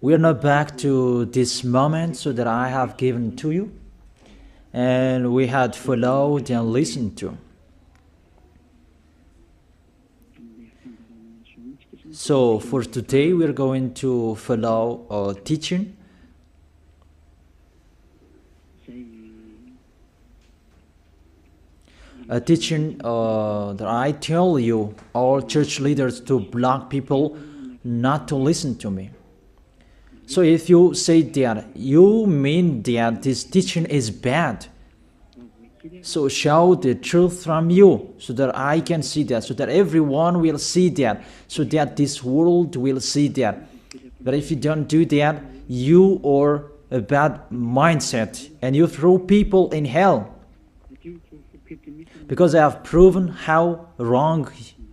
We are now back to this moment so that I have given to you, and we had followed and listened to. So for today, we are going to follow a teaching. A teaching that I tell you, all church leaders, to block people not to listen to me. So if you say that, you mean that this teaching is bad. So show the truth from you, so that I can see that, so that everyone will see that, so that this world will see that. But if you don't do that, you are a bad mindset, and you throw people in hell. Because I have proven how wrong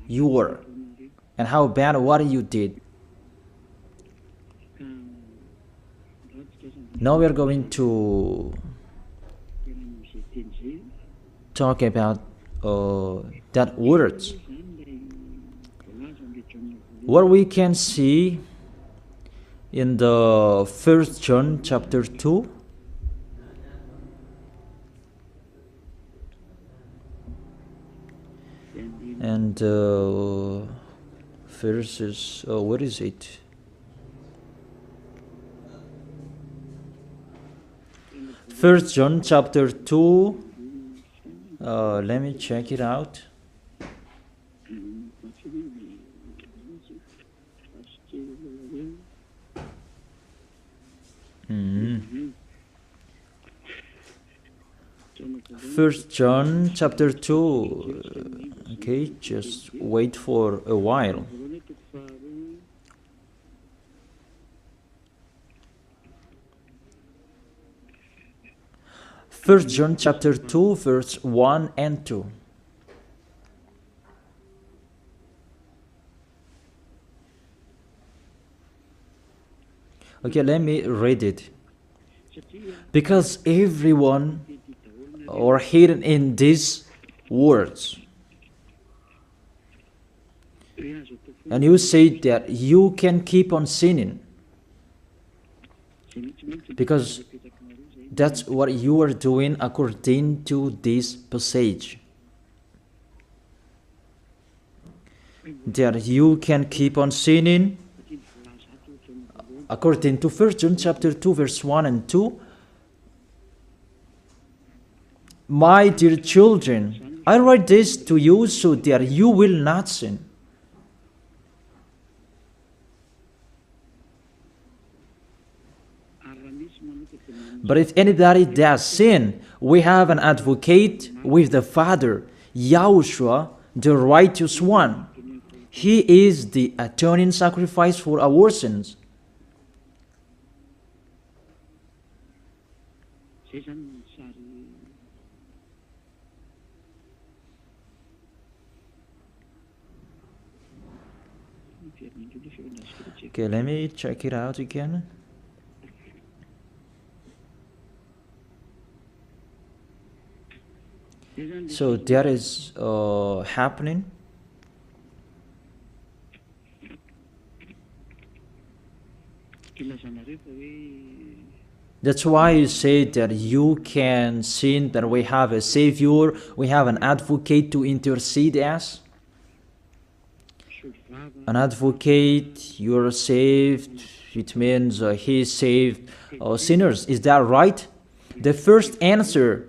you were, and how bad what you did. Now we are going to talk about that words. What we can see in the 1 John chapter 2. And verses, what is it? First John chapter 2. Let me check it out. First John chapter 2. Okay, just wait for a while. First John chapter 2, verse 1 and 2. Okay, let me read it. Because everyone are hidden in these words. And you say that you can keep on sinning, because that's what you are doing according to this passage. That you can keep on sinning according to 1 John chapter 2 verse 1 and 2. My dear children, I write this to you so that you will not sin. But if anybody does sin, we have an advocate with the Father, YAHOSHUAH, the righteous one. He is the atoning sacrifice for our sins. Okay, let me check it out again. So that is happening. That's why you say that you can sin, that we have a Savior, we have an advocate to intercede us. An advocate, you're saved, it means he saved sinners. Is that right? The first answer,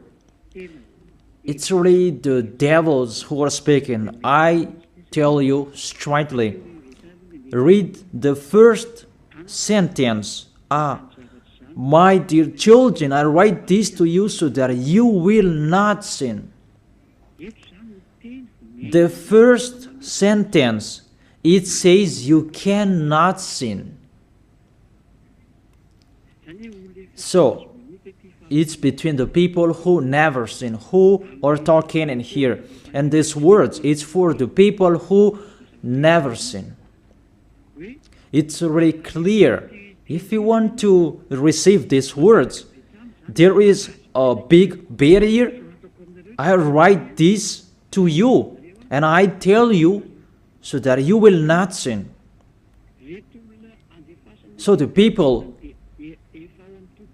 it's really the devils who are speaking. I tell you straightly, read the first sentence. My dear children, I write this to you so that you will not sin. The first sentence, it says you cannot sin. So, it's between the people who never sin, who are talking in here. And these words, it's for the people who never sin. It's really clear. If you want to receive these words, there is a big barrier. I write this to you, and I tell you so that you will not sin. So the people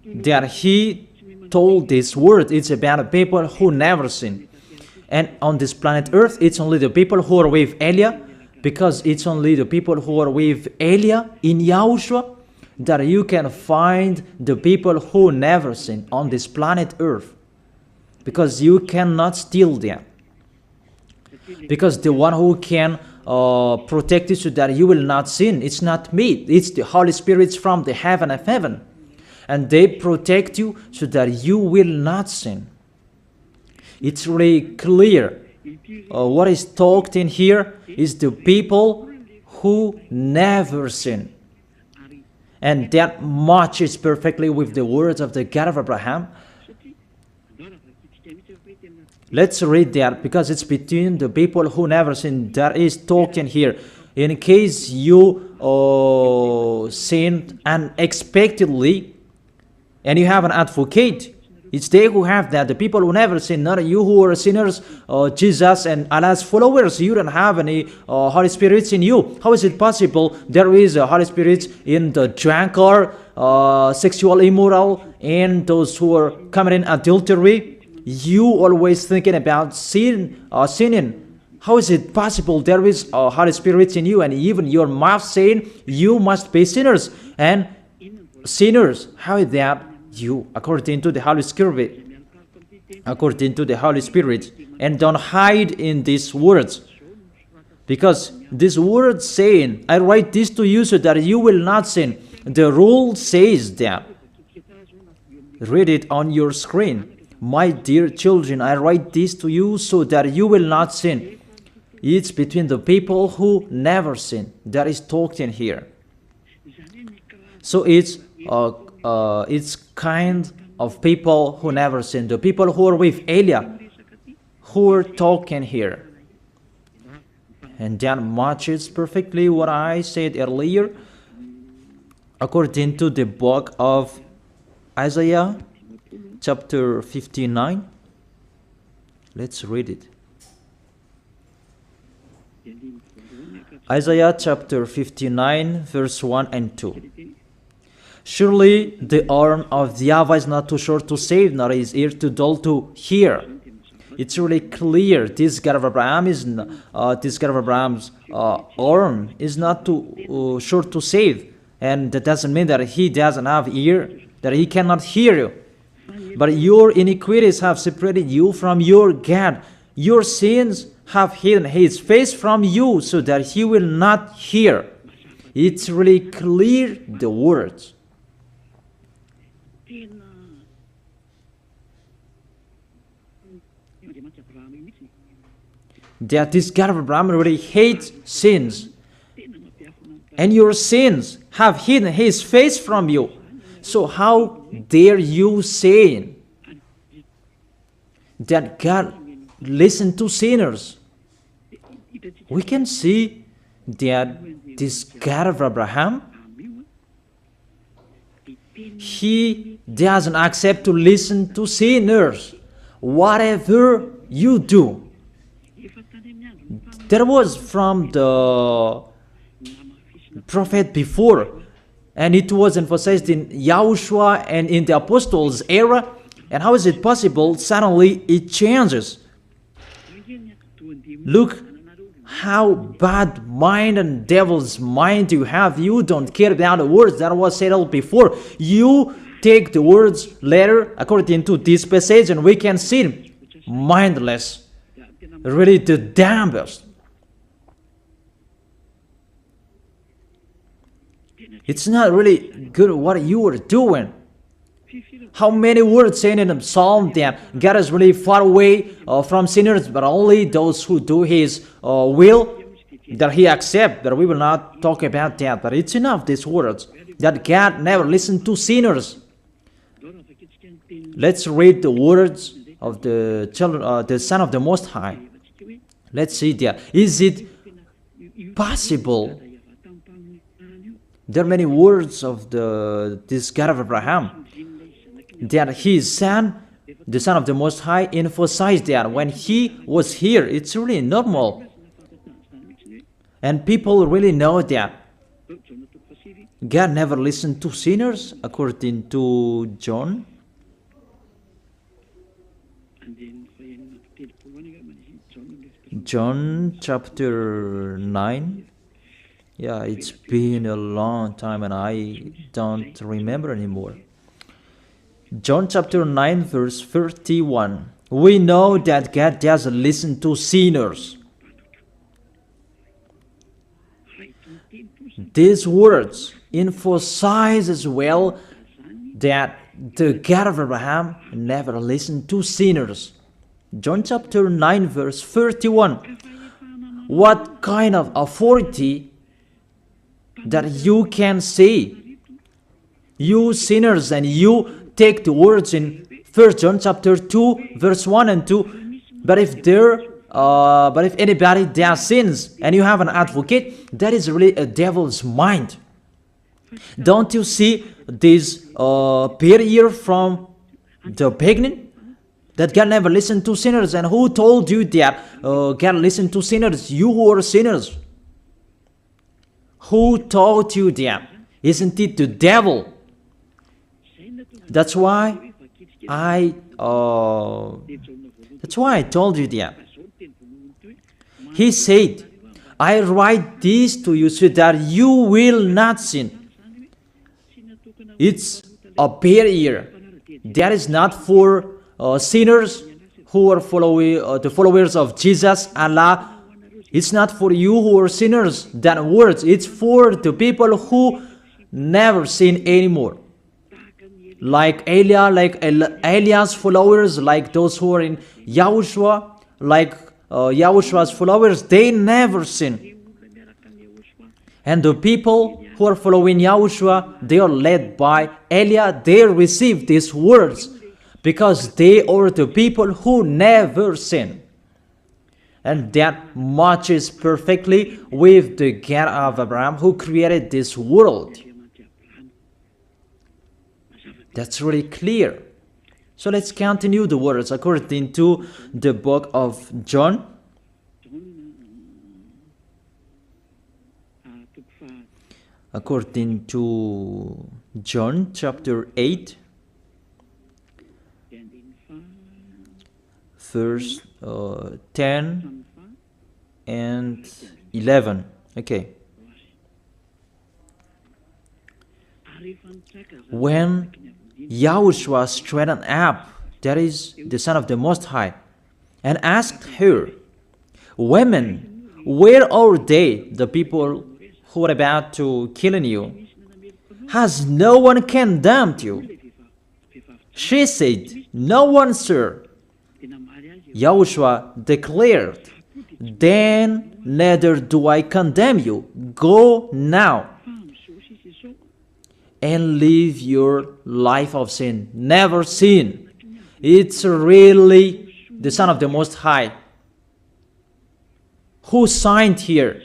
that he told this word, it's about the people who never sin. And on this planet Earth, it's only the people who are with Elia, because it's only the people who are with Elia in Yahushua that you can find the people who never sin on this planet Earth. Because you cannot steal them. Because the one who can protect you so that you will not sin, it's not me, it's the Holy Spirit from the heaven of heaven. And they protect you so that you will not sin. It's really clear. What is talked in here is the people who never sin. And that matches perfectly with the words of the God of Abraham. Let's read that, because it's between the people who never sin that is talked in here. In case you sinned unexpectedly and you have an advocate, it's they who have that, the people who never sin, not you who are sinners, Jesus and Allah's followers. You don't have any Holy Spirits in you. How is it possible there is a Holy Spirit in the drunkard, sexual immoral, and those who are committing adultery? You always thinking about sinning. How is it possible there is a Holy Spirit in you, and even your mouth saying you must be sinners? And sinners, how is that you, according to the Holy Spirit? According to the Holy Spirit. And don't hide in these words. Because this word saying, I write this to you so that you will not sin. The rule says that. Read it on your screen. My dear children, I write this to you so that you will not sin. It's between the people who never sin that is talked in here. So it's kind of people who never sin. The people who are with Elia, who are talking here. And that matches perfectly what I said earlier. According to the book of Isaiah, chapter 59. Let's read it. Isaiah chapter 59, verse 1 and 2. Surely the arm of the YAHVAH is not too short to save, nor his ear too dull to hear. It's really clear. This God of Abraham is Abraham's arm is not too short to save, and that doesn't mean that he doesn't have ear, that he cannot hear you. But your iniquities have separated you from your God. Your sins have hidden his face from you so that he will not hear. It's really clear, the words. That this God of Abraham really hates sins. And your sins have hidden his face from you. So how dare you say that God listens to sinners? We can see that this God of Abraham, he doesn't accept to listen to sinners. Whatever you do. There was from the prophet before, and it was emphasized in YAHOSHUAH and in the apostles' era. And how is it possible suddenly it changes? Look how bad mind and devil's mind you have. You don't care about the words that was said before. You take the words later according to this passage, and we can see mindless, really the dumbest. It's not really good what you are doing. How many words saying in the psalm that God is really far away from sinners, but only those who do his will, that he accepts, that we will not talk about that. But it's enough, these words, that God never listened to sinners. Let's read the words of the children, the Son of the Most High. Let's see that. Is it possible? There are many words of this God of Abraham that his son, the Son of the Most High, emphasized that when he was here. It's really normal. And people really know that. God never listened to sinners, according to John. John chapter 9. Yeah, it's been a long time and I don't remember anymore. John chapter 9 verse 31. We know that God doesn't listen to sinners. These words emphasize as well that the God of Abraham never listened to sinners. John chapter 9 verse 31. What kind of authority that you can say, you sinners, and you take the words in 1 John chapter 2 verse 1 and 2, but if anybody does sins and you have an advocate, that is really a devil's mind. Don't you see this barrier from the beginning? That God never listened to sinners. And who told you that God listened to sinners? You who are sinners. Who taught you that? Isn't it the devil? That's why I told you that. He said, I write this to you so that you will not sin. It's a barrier. That is not for sinners who are the followers of Jesus, Allah. It's not for you who are sinners, that words. It's for the people who never sin anymore. Like Elia, like Elias followers, like those who are in YAHOSHUAH, like YAHOSHUAH's followers, they never sin. And the people who are following YAHOSHUAH, they are led by Elia. They receive these words because they are the people who never sin. And that matches perfectly with the God of Abraham who created this world. That's really clear. So let's continue the words according to the book of John. According to John chapter 8, verse 10 and 11. Okay. When YAHOSHUAH straightened up, that is the Son of the Most High, and asked her, Women, where are they, the people who are about to kill you? Has no one condemned you? She said, No one, sir. YAHOSHUAH declared, Then neither do I condemn you. Go now and live your life of sin. Never sin. It's really the Son of the Most High who signed here.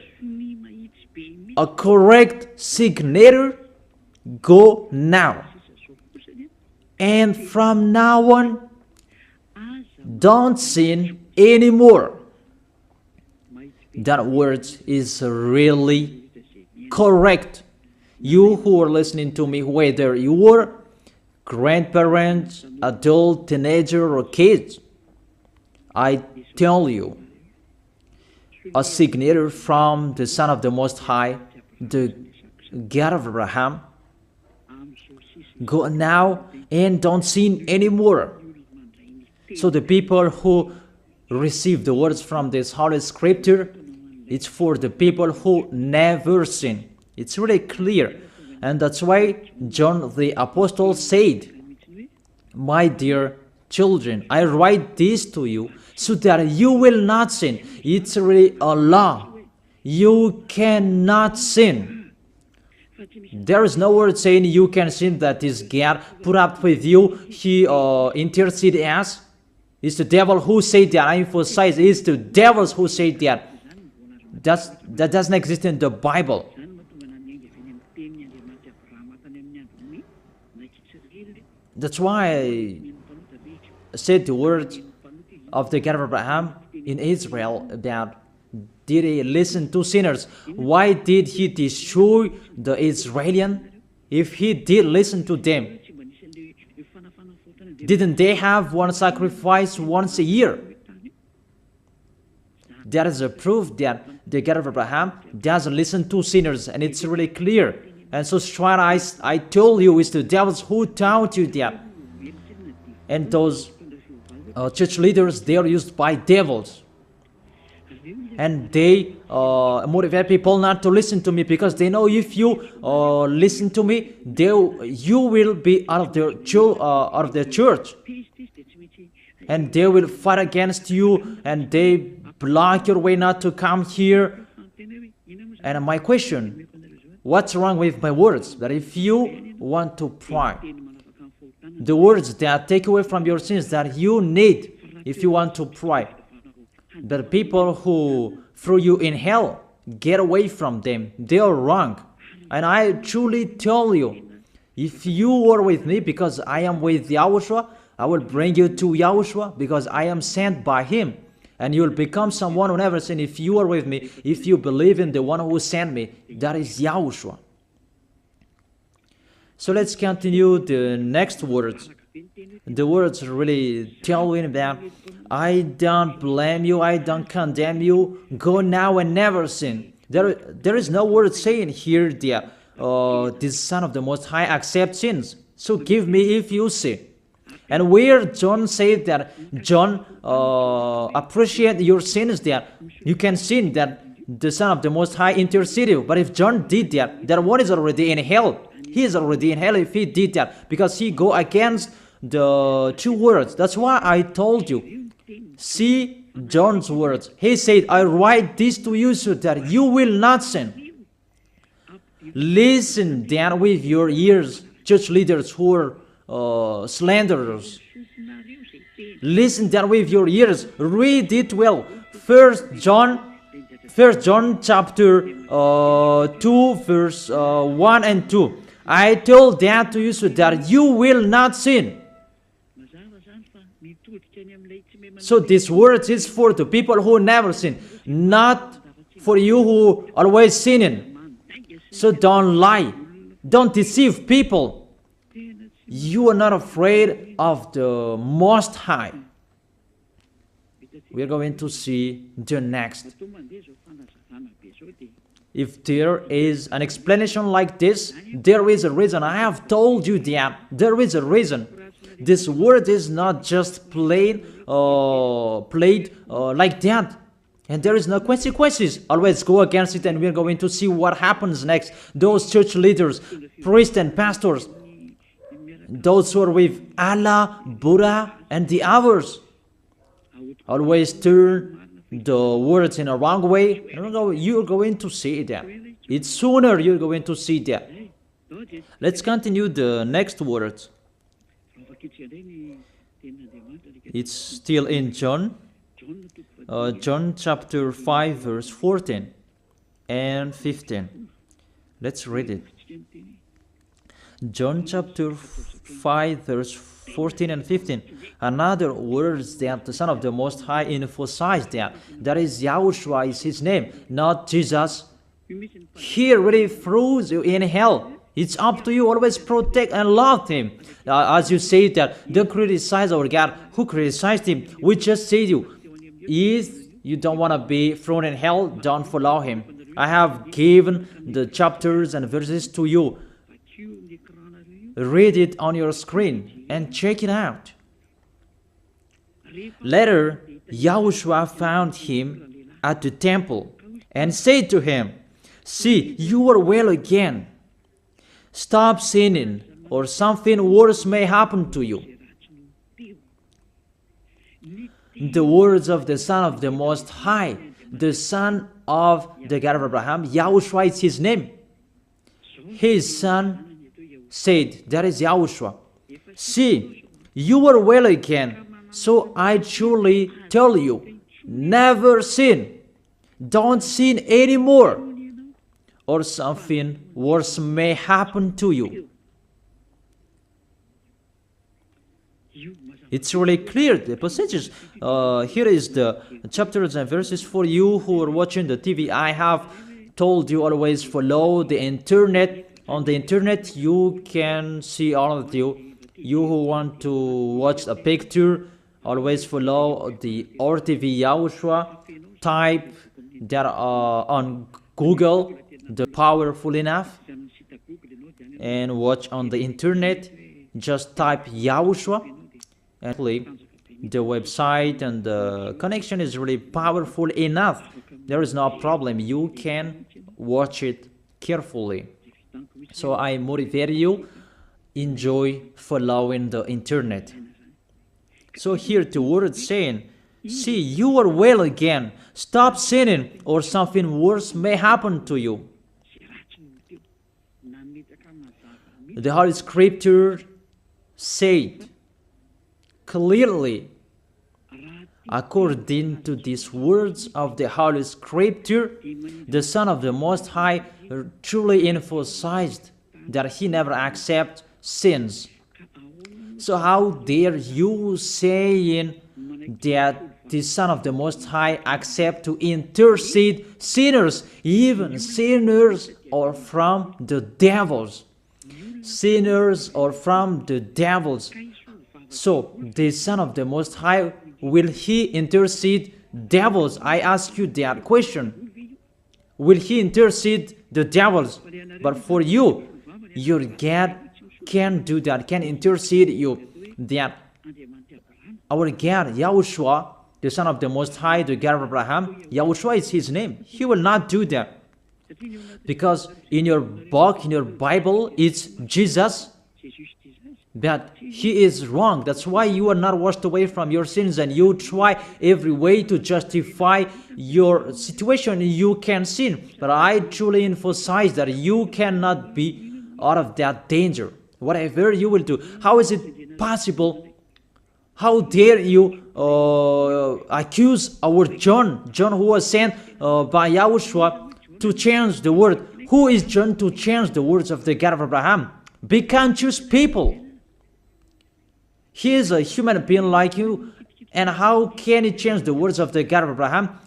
A correct signature. Go now. And from now on, don't sin anymore. That word is really correct. You who are listening to me, whether you are grandparents, adult, teenager, or kids, I tell you, a signature from the Son of the Most High, the God of Abraham. Go now and don't sin anymore. So the people who receive the words from this Holy Scripture, it's for the people who never sin. It's really clear. And that's why John the Apostle said, My dear children, I write this to you so that you will not sin. It's really a law. You cannot sin. There is no word saying you can sin that is God put up with you. He intercede us. It's the devil who said that. I emphasize, it's the devils who say that. That doesn't exist in the Bible. That's why I said the words of the God of Abraham in Israel about Did he listen to sinners? Why did he destroy the Israelites? If he did listen to them, didn't they have one sacrifice once a year? That is a proof that the God of Abraham doesn't listen to sinners, and it's really clear. And so straight I told you, it's the devils who taught you that. And those church leaders, they are used by devils. And they motivate people not to listen to me, because they know if you listen to me, you will be out of their church. And they will fight against you, and they block your way not to come here. And my question, what's wrong with my words? That if you want to pray, the words that take away from your sins that you need if you want to pray, the people who threw you in hell, get away from them. They are wrong. And I truly tell you, if you are with me, because I am with YAHOSHUAH, I will bring you to YAHOSHUAH, because I am sent by him. And you will become someone who never sinned if you are with me, if you believe in the one who sent me. That is YAHOSHUAH. So let's continue the next words. The words really tell him that I don't blame you, I don't condemn you, go now and never sin. There is no word saying here that this Son of the Most High accepts sins. So give me if you sin. And where John said that John appreciate your sins, that you can sin, that the Son of the Most High interceded. But if John did that, that one is already in hell. He is already in hell if he did that, because he go against the two words. That's why I told you. See John's words. He said, I write this to you so that you will not sin. Listen then with your ears, church leaders who are slanderers. Listen then with your ears. Read it well. First John chapter 2 verse 1 and 2. I told that to you so that you will not sin. So this word is for the people who never sin, not for you who always sinning. So don't lie. Don't deceive people. You are not afraid of the Most High. We are going to see the next. If there is an explanation like this, there is a reason. I have told you that there is a reason. This word is not just played like that. And there is no consequences. Always go against it, and we are going to see what happens next. Those church leaders, priests and pastors, those who are with Allah, Buddha, and the others, always turn the words in a wrong way. You're going to see that. It's sooner you're going to see that. Let's continue the next words. It's still in John. John chapter 5 verse 14 and 15. Let's read it. John chapter 5 verse 14 and 15. Another words that the Son of the Most High emphasized that is YAHOSHUAH is his name, not Jesus. He really throws you in hell. It's up to you. Always protect and love him. As you say that, don't criticize our God. Who criticized him? We just say to you, if you don't want to be thrown in hell, don't follow him. I have given the chapters and verses to you. Read it on your screen and check it out. Later, YAHOSHUAH found him at the temple and said to him, see, you are well again. Stop sinning, or something worse may happen to you. The words of the Son of the Most High, the Son of the God of Abraham, YAHOSHUAH is his name. His son said, that is YAHOSHUAH, see, you are well again, so I truly tell you, never sin. Don't sin anymore, or something worse may happen to you. It's really clear, the passages. Here is the chapters and verses for you who are watching the TV. I have told you always follow the internet. On the internet, you can see all of you. You who want to watch a picture, always follow the RTV YAHOSHUAH. Type that on Google, the powerful enough, and watch on the internet. Just type YAHOSHUAH, and the website and the connection is really powerful enough. There is no problem. You can watch it carefully. So I motivate you, enjoy following the internet. So here the word saying, see, you are well again. Stop sinning, or something worse may happen to you. The Holy Scripture said clearly, according to these words of the Holy Scripture, the Son of the Most High truly emphasized that he never accepts sins. So how dare you saying that the Son of the Most High accept to intercede sinners, even sinners or from the devils? Sinners or from the devils. So the Son of the Most High, will he intercede devils? I ask you that question. Will he intercede the devils? But for you, your God can do that, can intercede you. That our God, YAHOSHUAH, the Son of the Most High, the God of Abraham, YAHOSHUAH is his name. He will not do that. Because in your book, in your Bible, it's Jesus, but he is wrong. That's why you are not washed away from your sins, and you try every way to justify your situation. You can sin, but I truly emphasize that you cannot be out of that danger. Whatever you will do, how is it possible? How dare you accuse our John who was sent by YAHOSHUAH to change the word? Who is John to change the words of the God of Abraham? Be conscious people. He is a human being like you, and how can he change the words of the God of Abraham?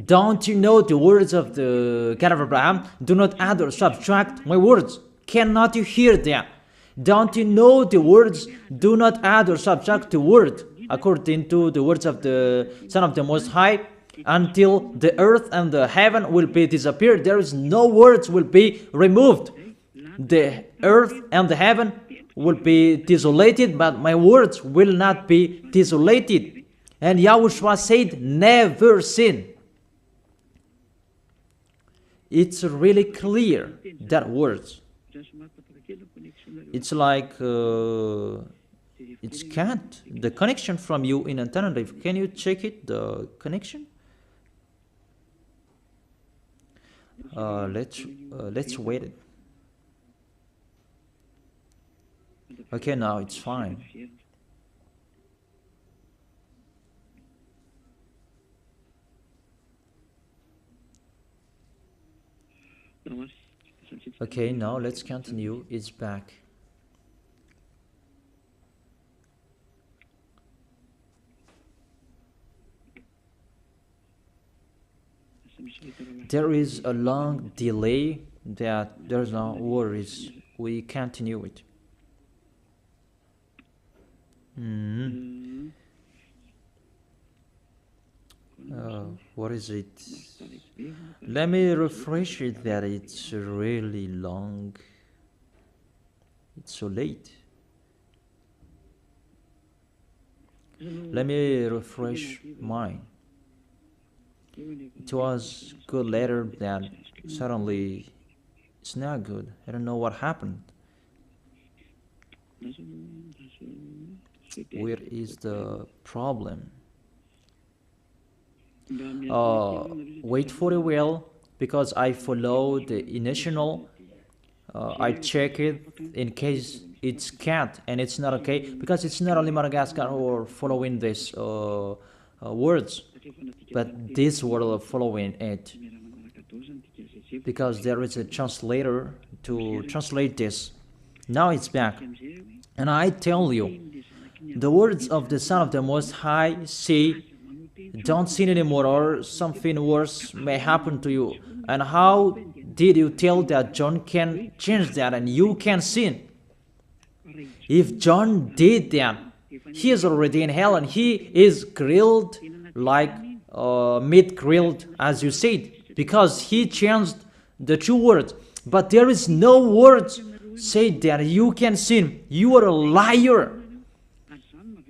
Don't you know the words of the God of Abraham? Do not add or subtract my words. Cannot you hear that? Don't you know the words? Do not add or subtract the word, according to the words of the Son of the Most High, until the earth and the heaven will be disappeared. There is no words will be removed. The earth and the heaven will be desolated, but my words will not be desolated. And YAHOSHUAH said, never sin. It's really clear, that words. It's like it's can't. The connection from you in alternative. Can you check it? The connection. Let's wait it. Okay, now it's fine. Okay, now let's continue. It's back. There is a long delay, that there's no worries. We continue it. What is it? Let me refresh it, that it's really long. It's so late. Let me refresh mine. It was good later, that suddenly it's not good. I don't know what happened. Where is the problem? Wait for a while, because I follow the initial. I check it in case it's can't, and it's not okay, because it's not only Madagascar who are following this words, but this world following it, because there is a translator to translate this. Now it's back, and I tell you, the words of the Son of the Most High say, don't sin anymore or something worse may happen to you. And how did you tell that John can change that and you can sin? If John did that, he is already in hell and he is grilled like meat grilled, as you said, because he changed the true words. But there is no words say that you can sin. You are a liar.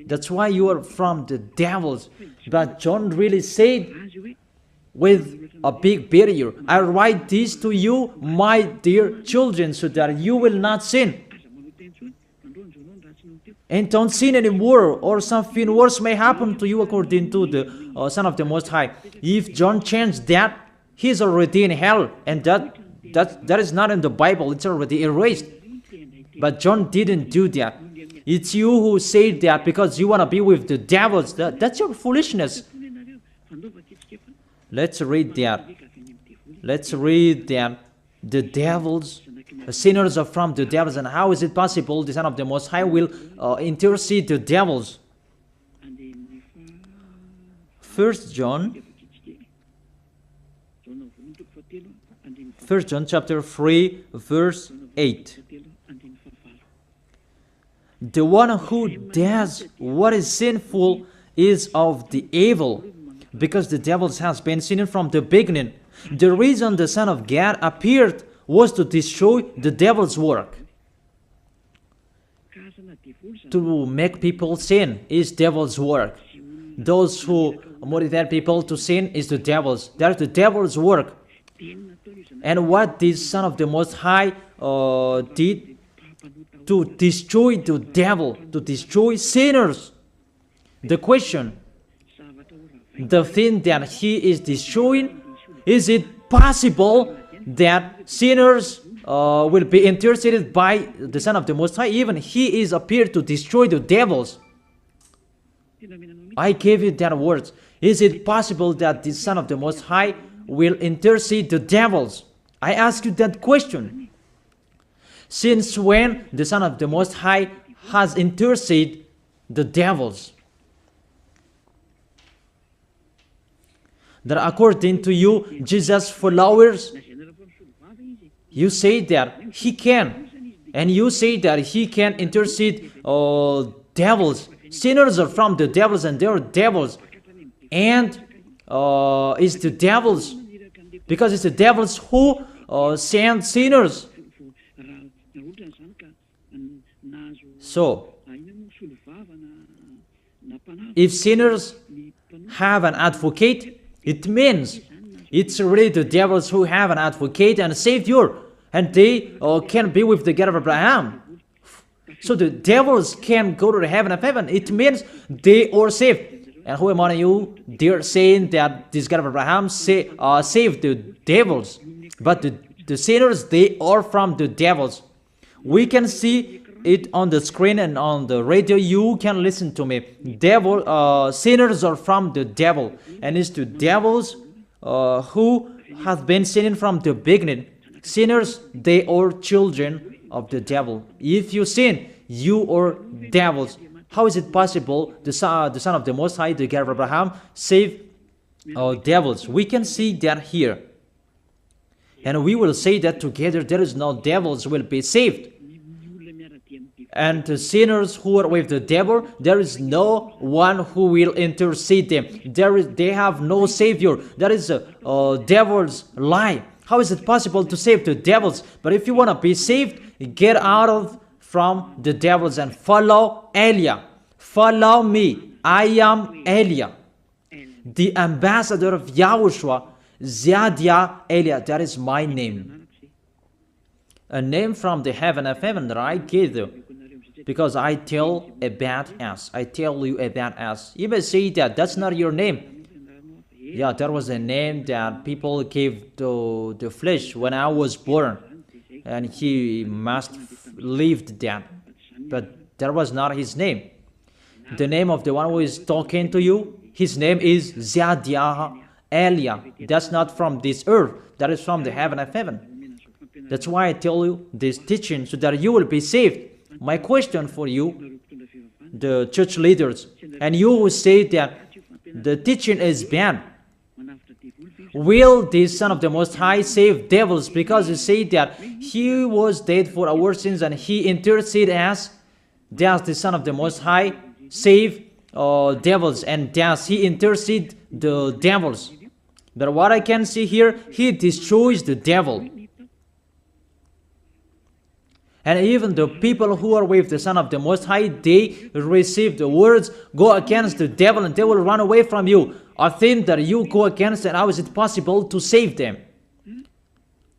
That's why you are from the devils. But John really said with a big barrier, I write this to you, my dear children, so that you will not sin. And don't sin anymore, or something worse may happen to you, according to the Son of the Most High. If John changed that, he's already in hell, and that is not in the Bible. It's already erased. But John didn't do that. It's you who say that because you want to be with the devils. That's your foolishness. Let's read that. Let's read that. The devils, sinners are from the devils. And how is it possible the Son of the Most High will intercede the devils? 1 John chapter 3, verse 8. The one who does what is sinful is of the evil, because the devils has been sinning from the beginning. The reason the Son of God appeared was to destroy the devil's work. To make people sin is devil's work. Those who motivate people to sin is the devil's. That's the devil's work. And what this Son of the Most High did to destroy the devil, to destroy sinners. The question, the thing that he is destroying, is it possible that sinners will be interceded by the Son of the Most High? Even he is appeared to destroy the devils. I gave you that words. Is it possible that the Son of the Most High will intercede the devils? I ask you that question. Since when the Son of the Most High has interceded the devils? That according to you, Jesus' followers, you say that he can. And you say that he can intercede devils. Sinners are from the devils and they are devils. And it's the devils. Because it's the devils who send sinners. So, if sinners have an advocate, it means it's really the devils who have an advocate and a savior, and they can be with the God of Abraham. So the devils can go to the heaven of heaven. It means they are saved. And who among you, they're saying that this God of Abraham saved the devils. But the sinners, they are from the devils. We can see it on the screen and on the radio. You can listen to me. Sinners are from the devil. And it's the devils who have been sinning from the beginning. Sinners, they are children of the devil. If you sin, you are devils. How is it possible the Son of the Most High, the God of Abraham, save devils? We can see that here. And we will say that together there is no devils will be saved. And the sinners who are with the devil, there is no one who will intercede them. They have no savior. That is a devil's lie. How is it possible to save the devils? But if you want to be saved, get out from the devils and follow Elia. Follow me. I am Elia, the ambassador of Yahushua, Ziadia Elia. That is my name. A name from the heaven of heaven that I gave you. Because I tell about us. I tell you about us. You may say that that's not your name. Yeah, that was a name that people gave to the flesh when I was born. And he must lived that. But that was not his name. The name of the one who is talking to you, his name is Ziadia Elia. That's not from this earth. That is from the heaven of heaven. That's why I tell you this teaching, so that you will be saved. My question for you, the church leaders, and you say that the teaching is bad. Will the Son of the Most High save devils? Because you say that He was dead for our sins and He interceded as, does the Son of the Most High save devils, and does He intercede the devils? But what I can see here, He destroys the devil. And even the people who are with the Son of the Most High, they receive the words, go against the devil and they will run away from you. A thing that you go against, and how is it possible to save them?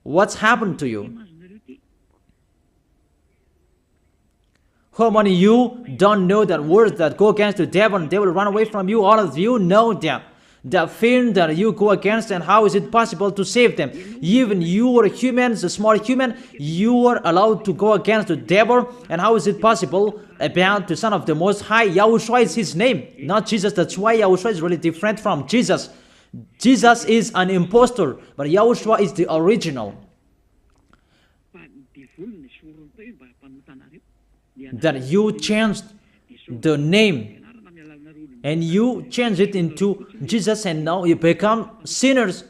What's happened to you? How many of you don't know that words that go against the devil and they will run away from you? All of you know that. The thing that you go against, and how is it possible to save them? Even you are humans, a small human, you are allowed to go against the devil, and how is it possible about the Son of the Most High? YAHOSHUAH is His name, not Jesus. That's why YAHOSHUAH is really different from Jesus. Jesus is an impostor, but YAHOSHUAH is the original. That you changed the name and you change it into Jesus, and now you become sinners.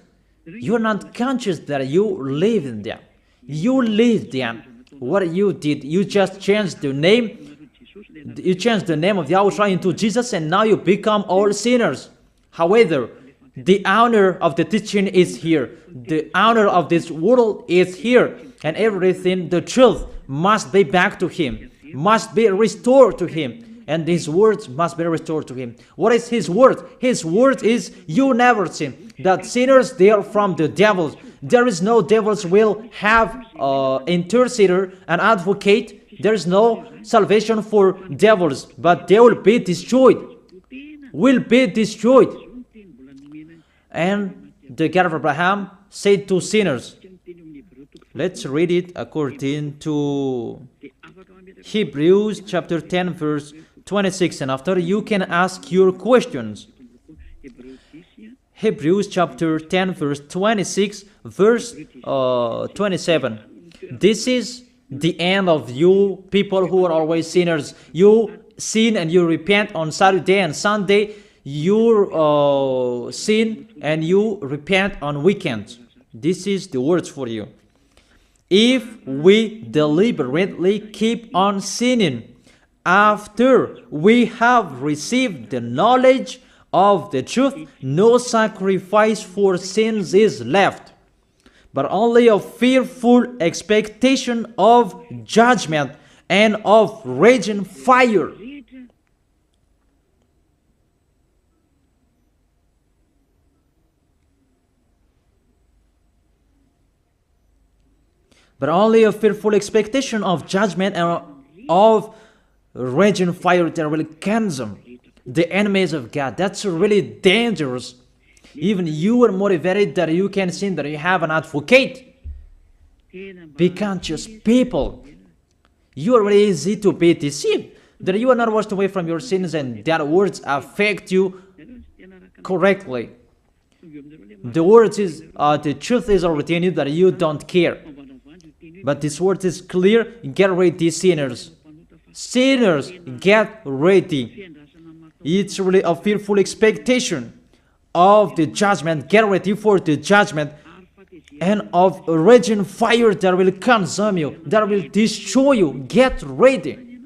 You're not conscious that you live in them. You live them. What you did, you just changed the name. You changed the name of YAHOSHUAH into Jesus, and now you become all sinners. However, the honor of the teaching is here. The honor of this world is here. And everything, the truth, must be back to Him, must be restored to Him. And His words must be restored to Him. What is His word? His word is, you never sin. That sinners, they are from the devils. There is no devils will have intercessor, an advocate. There is no salvation for devils, but they will be destroyed. Will be destroyed. And the God of Abraham said to sinners. Let's read it according to Hebrews chapter 10 verse 26, and after you can ask your questions. Hebrews chapter 10 verse 26 verse 27. This is the end of you people who are always sinners. You sin and you repent on Saturday and Sunday. You sin and you repent on weekends. This is the words for you. If we deliberately keep on sinning after we have received the knowledge of the truth, no sacrifice for sins is left, but only a fearful expectation of judgment and of raging fire. But only a fearful expectation of judgment and of raging fire that will consume the enemies of God. That's really dangerous. Even you are motivated that you can sin, that you have an advocate. Be conscious people. You are really easy to be deceived. That you are not washed away from your sins and that words affect you correctly. The words is, the truth is already in you that you don't care. But this word is clear. Get ready, sinners. Sinners, get ready. It's really a fearful expectation of the judgment. Get ready for the judgment and of a raging fire that will consume you, that will destroy you. Get ready.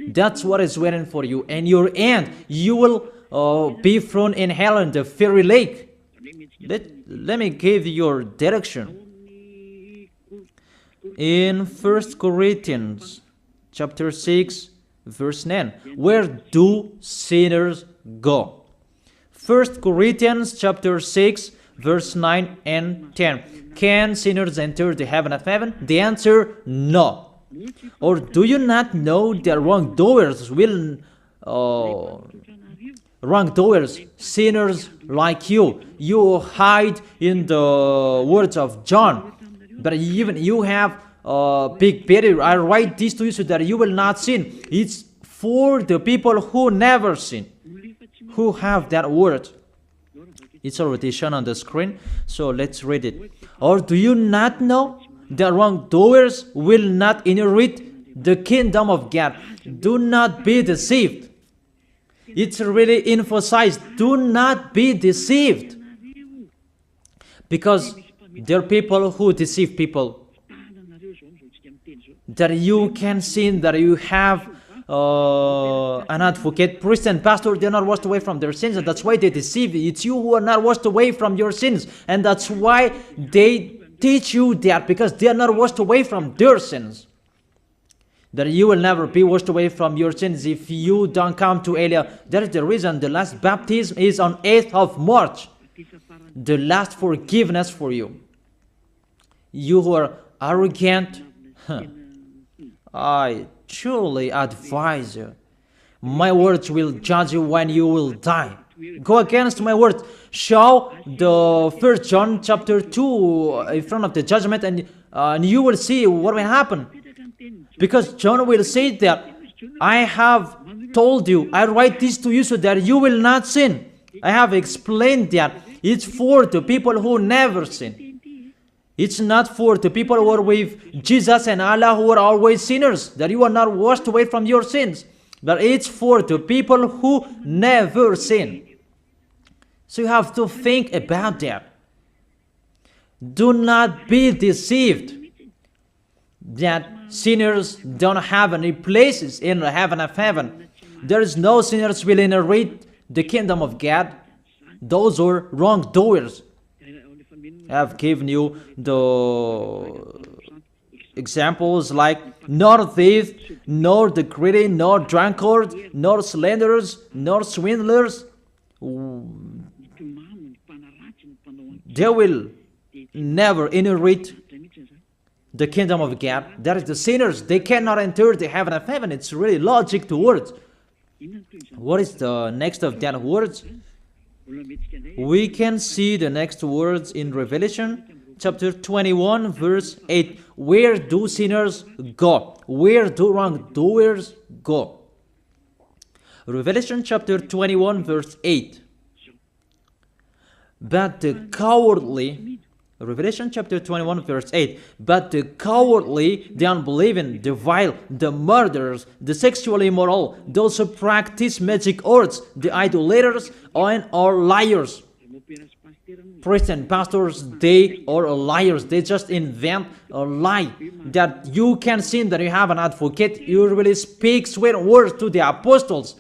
That's what is waiting for you. And your end, you will be thrown in hell in the fiery lake. Let me give you your direction. In 1 Corinthians chapter 6 verse 9, where do sinners go? 1 Corinthians chapter 6 verse 9 and 10. Can sinners enter the heaven of heaven? The answer, no. Or do you not know that wrongdoers will wrongdoers, sinners like you hide in the words of John, but even you have big barrier. I write this to you so that you will not sin. It's for the people who never sin, who have that word. It's already shown on the screen, so let's read it. Or do you not know that wrongdoers will not inherit the kingdom of God. Do not be deceived. It's really emphasized, do not be deceived. Because there are people who deceive people. That you can sin, that you have an advocate, priest and pastor, they're not washed away from their sins, and that's why they deceive you. It's you who are not washed away from your sins, and that's why they teach you that, because they are not washed away from their sins. That you will never be washed away from your sins if you don't come to Elia. That is the reason the last baptism is on 8th of March. The last forgiveness for you. You who are arrogant, I truly advise you. My words will judge you when you will die. Go against my words. Show the 1 John chapter 2 in front of the judgment, and you will see what will happen. Because John will say that, I have told you, I write this to you so that you will not sin. I have explained that. It's for the people who never sin. It's not for the people who are with Jesus and Allah, who are always sinners, that you are not washed away from your sins. But it's for the people who never sin. So you have to think about that. Do not be deceived that sinners don't have any places in the heaven of heaven. There is no sinners will inherit the kingdom of God. Those are wrongdoers. I have given you the examples like nor thief, nor the greedy, nor drunkard, nor slanderers, nor swindlers. They will never inherit the kingdom of God. That is the sinners. They cannot enter the heaven of heaven. It's really logic to words. What is the next of that words? We can see the next words in Revelation chapter 21 verse 8. Where do sinners go? Where do wrongdoers go? Revelation chapter 21 verse 8. But the cowardly, Revelation chapter 21 verse 8. But the cowardly, the unbelieving, the vile, the murderers, the sexually immoral, those who practice magic arts, the idolaters, and are liars. Priests and pastors, they are liars. They just invent a lie that you can sin, that you have an advocate. You really speak sweet words to the apostles,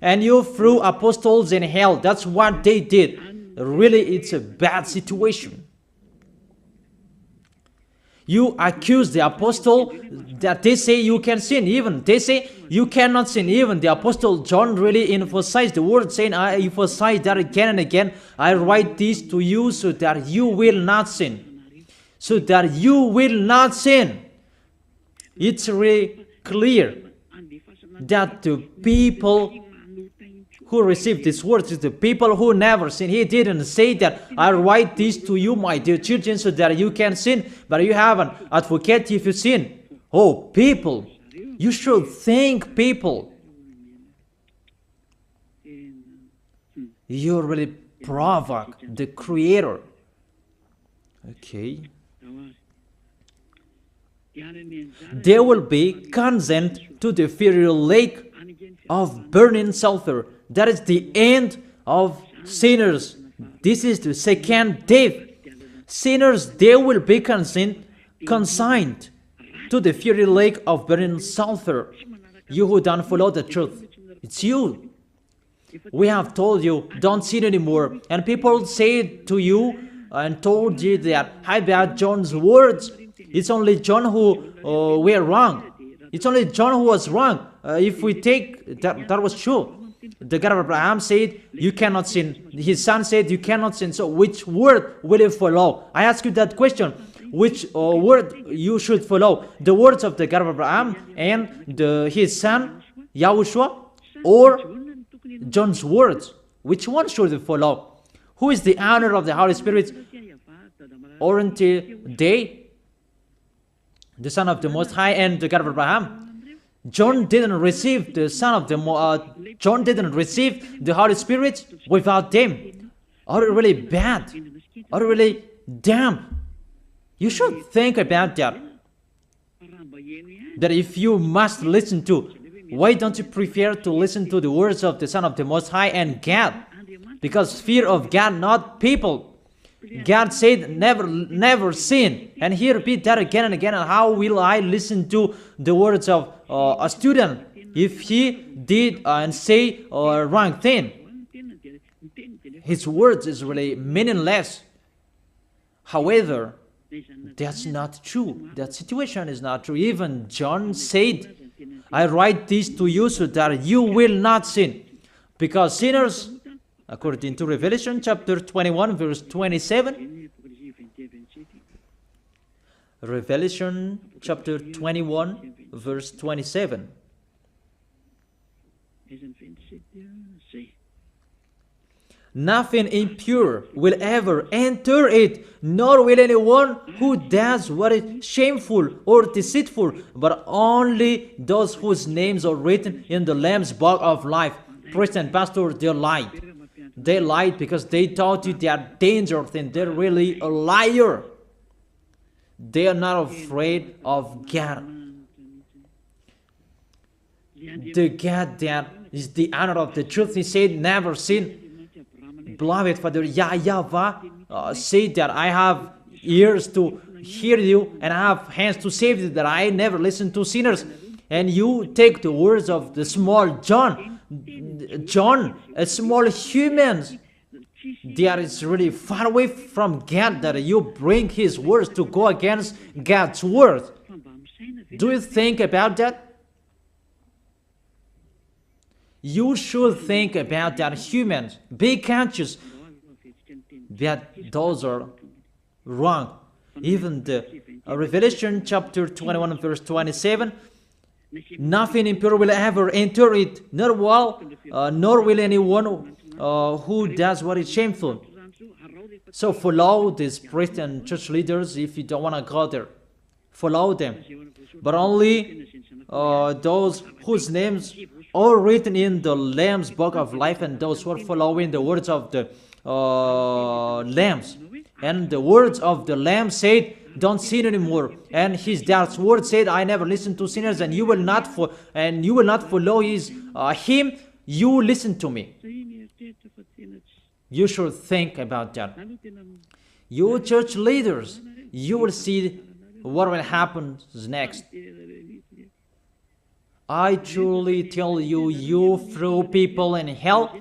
and you threw apostles in hell. That's what they did. Really, it's a bad situation. You accuse the apostle that they say you can sin. Even they say you cannot sin. Even the apostle John really emphasized the word, saying, I emphasize that again and again. I write this to you so that you will not sin. So that you will not sin. It's really clear that the people who received these words is the people who never sin. He didn't say that I write this to you, my dear children, so that you can sin, but you have an advocate if you sin. Oh, people, you should think, people. You really provoke the Creator. Okay. They will be condemned to the fiery lake of burning sulfur. That is the end of sinners. This is the second death. Sinners, they will be consigned to the fiery lake of burning sulfur. You who don't follow the truth, it's you. We have told you, don't sin anymore. And people say to you and told you that, how about John's words? It's only John who were wrong. It's only John who was wrong. If we take that was true. The God of Abraham said, you cannot sin. His son said, you cannot sin. So which word will you follow? I ask you that question. Which word you should follow? The words of the God of Abraham and his son, YAHOSHUAH, or John's words? Which one should you follow? Who is the owner of the Holy Spirit? Aren't they the Son of the Most High and the God of Abraham? John didn't receive the Son of the John didn't receive the Holy Spirit without them. Are you really bad? Are you really damn? You should think about that. that if you must listen to, why don't you prefer to listen to the words of the Son of the Most High and God? Because fear of God, not people. God said, never sin. And he repeat that again and again. And how will I listen to the words of a student if he did and say a wrong thing? His words is really meaningless. However, that's not true. That situation is not true. Even John said, I write this to you so that you will not sin. Because sinners, according to Revelation chapter 21 verse 27, Revelation chapter 21 verse 27, nothing impure will ever enter it, nor will anyone who does what is shameful or deceitful, but only those whose names are written in the Lamb's book of life. Priest and pastor, they lied. They lied because they taught you they are dangerous and they're really a liar. They are not afraid of God. The God that is the honor of the truth, he said, never sin. Beloved Father, YAHVAH said that I have ears to hear you and I have hands to save you, that I never listen to sinners. And you take the words of the small John, a small human, that is really far away from God, that you bring his words to go against God's word. Do you think about that? You should think about that, humans. Be conscious that those are wrong. Even the Revelation chapter 21 verse 27, nothing impure will ever enter it, nor will anyone who does what is shameful. So follow these priests and church leaders if you don't want to go there. Follow them. But only those whose names are written in the Lamb's book of life, and those who are following the words of the Lambs. And the words of the Lamb said, don't sin anymore. And his dad's word said, I never listen to sinners, and you will not follow him. You listen to me. You should think about that. You church leaders, you will see what will happen next. I truly tell you, you throw people in hell,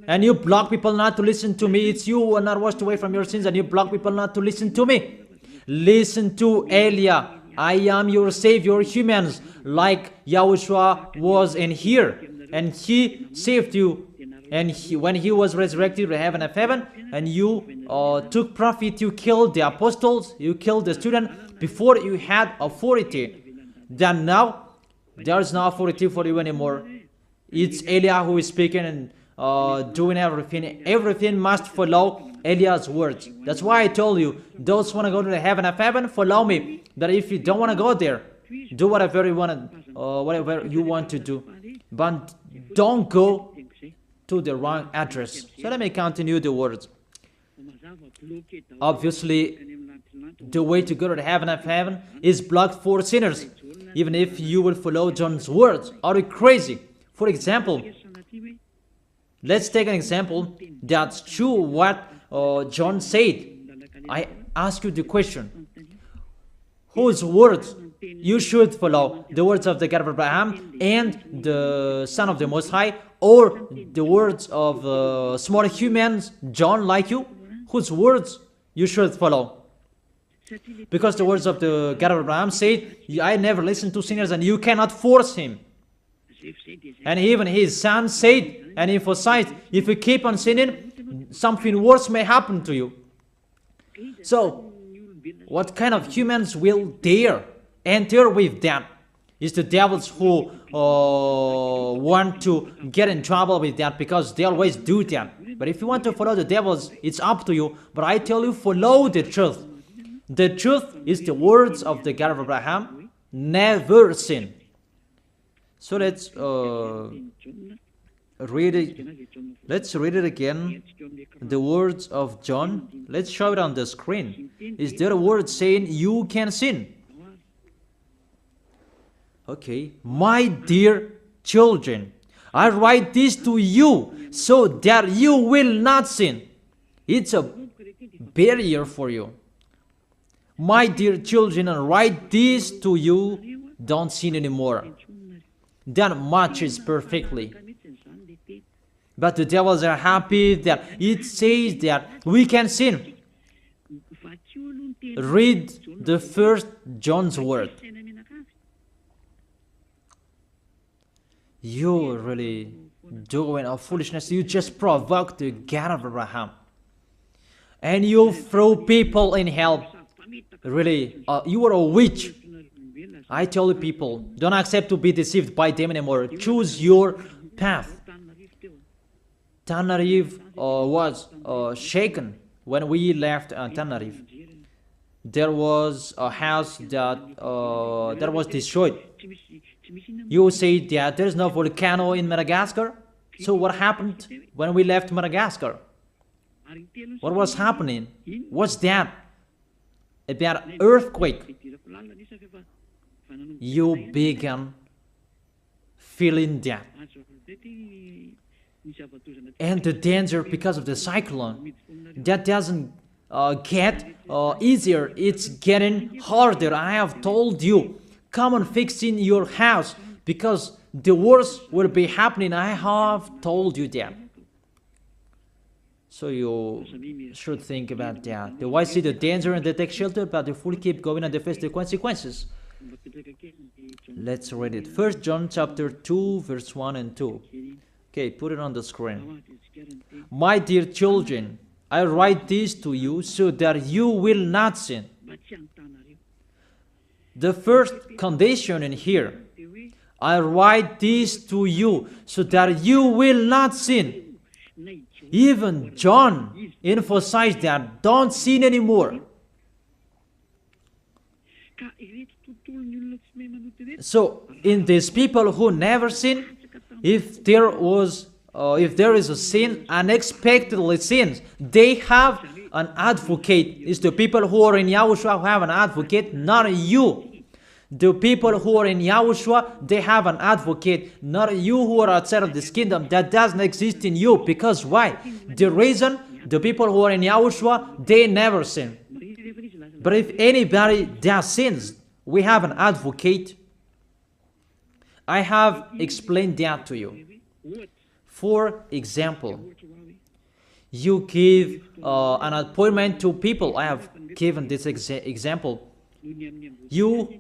and you block people not to listen to me. It's you who are not washed away from your sins, and you block people not to listen to me. Listen to Elia. I am your savior, humans, like YAHOSHUAH was in here, and he saved you. And when he was resurrected to heaven of heaven, and you took profit, you killed the apostles, you killed the student before you had authority. Then now, there is no authority for you anymore. It's Elia who is speaking and doing everything. Everything must follow Eliah's words. That's why I told you, those who want to go to the heaven of heaven, follow me. But if you don't want to go there, do whatever you want to do. But don't go to the wrong address. So let me continue the words. Obviously, the way to go to the heaven of heaven is blocked for sinners. Even if you will follow John's words. Are you crazy? For example, let's take an example that's true what John said. I ask you the question. Whose words you should follow? The words of the God of Abraham and the Son of the Most High, or the words of small humans, John like you? Whose words you should follow? Because the words of the God of Abraham said, I never listen to sinners, and you cannot force him. And even his son said and emphasized, if you keep on sinning, something worse may happen to you. So, what kind of humans will dare enter with them? It's the devils who want to get in trouble with that, because they always do that. But if you want to follow the devils, it's up to you. But I tell you, follow the truth. The truth is the words of the God of Abraham, never sin. So let's read it. Let's read it again. The words of John. Let's show it on the screen. Is there a word saying you can sin? Okay, my dear children, I write this to you so that you will not sin. It's a barrier for you. My dear children, I write this to you, don't sin anymore. That matches perfectly. But the devils are happy that it says that we can sin. Read the first John's word. You really doing a foolishness. You just provoke the God of Abraham. And you throw people in hell. Really, you are a witch. I tell the people, don't accept to be deceived by them anymore. Choose your path. Tanariv was shaken when we left Tanariv. There was a house that was destroyed. You say that there is no volcano in Madagascar. So what happened when we left Madagascar? What was happening? What's that? About earthquake. You began feeling that. And the danger because of the cyclone, that doesn't get easier. It's getting harder. I have told you, come on fixing your house because the worst will be happening. I have told you that. So you should think about that. The wise see the danger and they take shelter, but the fool keep going and they face the consequences. Let's read it. 1 John chapter 2, verse 1 and 2. Okay, put it on the screen. My dear children, I write this to you so that you will not sin. The first condition in here, I write this to you so that you will not sin. Even John emphasized that, don't sin anymore. So, in these people who never sin, if there is a sin, unexpectedly sins, they have an advocate. It's the people who are in YAHOSHUAH who have an advocate, not you. The people who are in YAHOSHUAH, they have an advocate, not you who are outside of this kingdom. That doesn't exist in you. Because why? The reason, the people who are in YAHOSHUAH, they never sin. But if anybody does sins, we have an advocate. I have explained that to you. For example, you give an appointment to people. I have given this example. You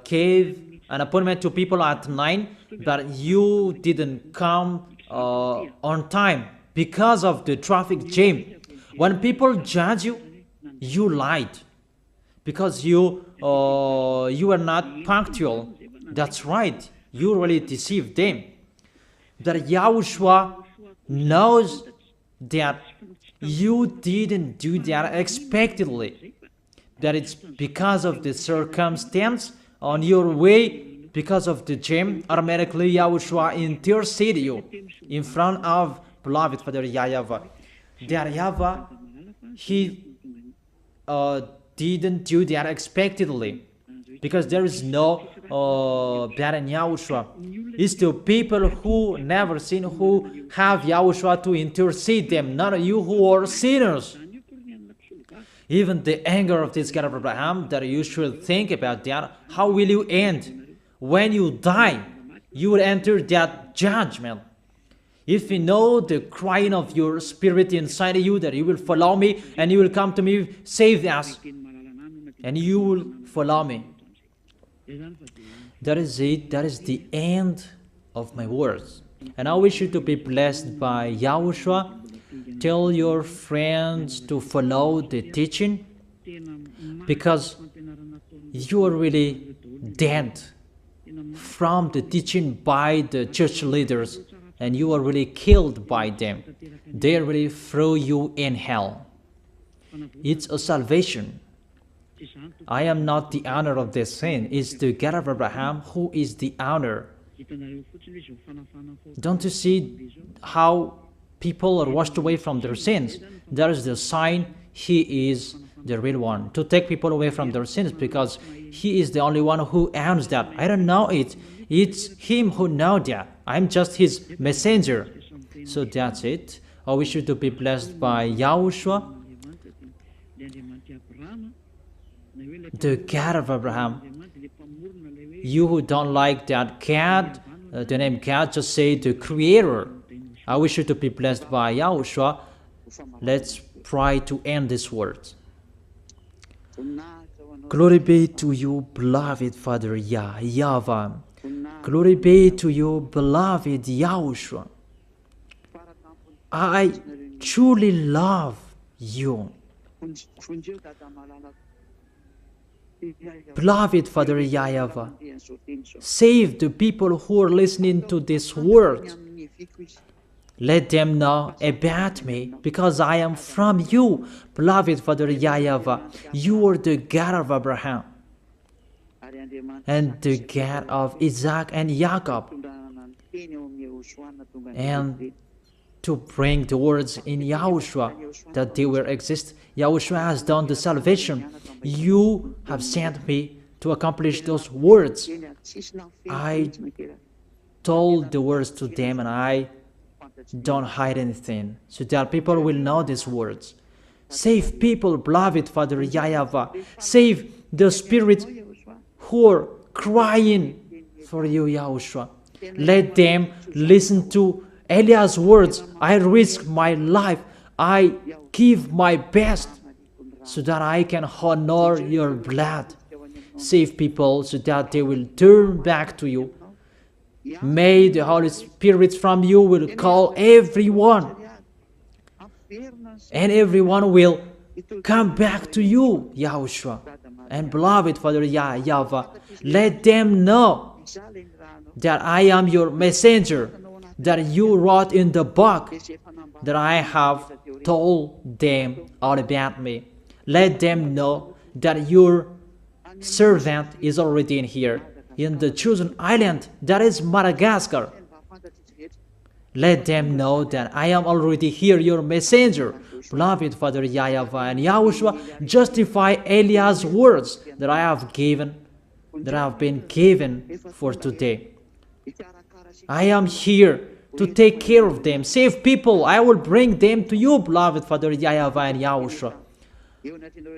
gave an appointment to people at 9, but you didn't come on time because of the traffic jam. When people judge you, you lied because you are not punctual. That's right. You really deceived them. That YAHOSHUAH knows that you didn't do that unexpectedly. That it's because of the circumstance on your way, because of the jam, automatically YAHOSHUAH intercede you in front of beloved Father YAHVAH. That YAHVAH, he didn't do that unexpectedly. Because there is no that in YAHOSHUAH. It's the people who never sin, who have YAHOSHUAH to intercede them, not you who are sinners. Even the anger of this God of Abraham, that you should think about that. How will you end? When you die, you will enter that judgment. If you know the crying of your spirit inside you, that you will follow me and you will come to me, save us, and you will follow me. That is it. That is the end of my words. And I wish you to be blessed by YAHOSHUAH. Tell your friends to follow the teaching, because you are really dead from the teaching by the church leaders, and you are really killed by them. They really throw you in hell. It's a salvation. I am not the owner of this sin. It's the God of Abraham who is the owner. Don't you see how people are washed away from their sins? That is the sign He is the real one to take people away from their sins, because He is the only one who owns that. I don't know it. It's Him who knows that. I'm just His messenger. So that's it. I wish you to be blessed by Yahushua, the God of Abraham. You who don't like that God, the name God, just say the Creator. I wish you to be blessed by Yahushua. Let's try to end this word. Glory be to you, beloved Father YAHVAH. Glory be to you, beloved Yahushua. I truly love you. Beloved Father YAHVAH, save the people who are listening to this word. Let them know about me, because I am from you. Beloved Father YAHVAH, you are the God of Abraham and the God of Isaac and Jacob. And to bring the words in Yahushua that they will exist. Yahushua has done the salvation. You have sent me to accomplish those words. I told the words to them, and I don't hide anything, so that people will know these words. Save people, beloved Father YAHVAH. Save the spirits who are crying for you, Yahushua. Let them listen to Eliah's words. I risk my life. I give my best so that I can honor your blood. Save people so that they will turn back to you. May the Holy Spirit from you will call everyone, and everyone will come back to you, Yahushua. And beloved Father YAHVAH, let them know that I am your messenger, that you wrote in the book, that I have told them all about me. Let them know that your servant is already in here, in the chosen island, that is Madagascar. Let them know that I am already here, your messenger. Beloved Father YAHVAH and Yahushua, justify Eliah's words that I have been given for today. I am here to take care of them. Save people. I will bring them to you, beloved Father YAHVAH and Yahushua.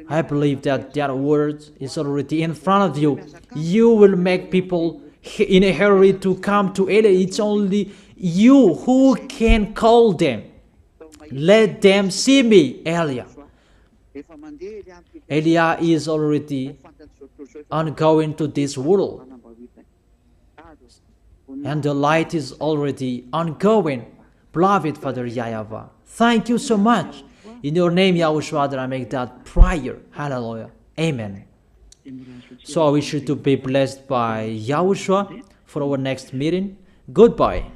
I believe that that word is already in front of you. You will make people in a hurry to come to Eliah. It's only you who can call them. Let them see me, Eliah. Eliah is already ongoing to this world, and the light is already ongoing. Beloved Father YAHVAH, thank you so much. In your name, Yahushua, that I make that prayer. Hallelujah. Amen. So I wish you to be blessed by Yahushua for our next meeting. Goodbye.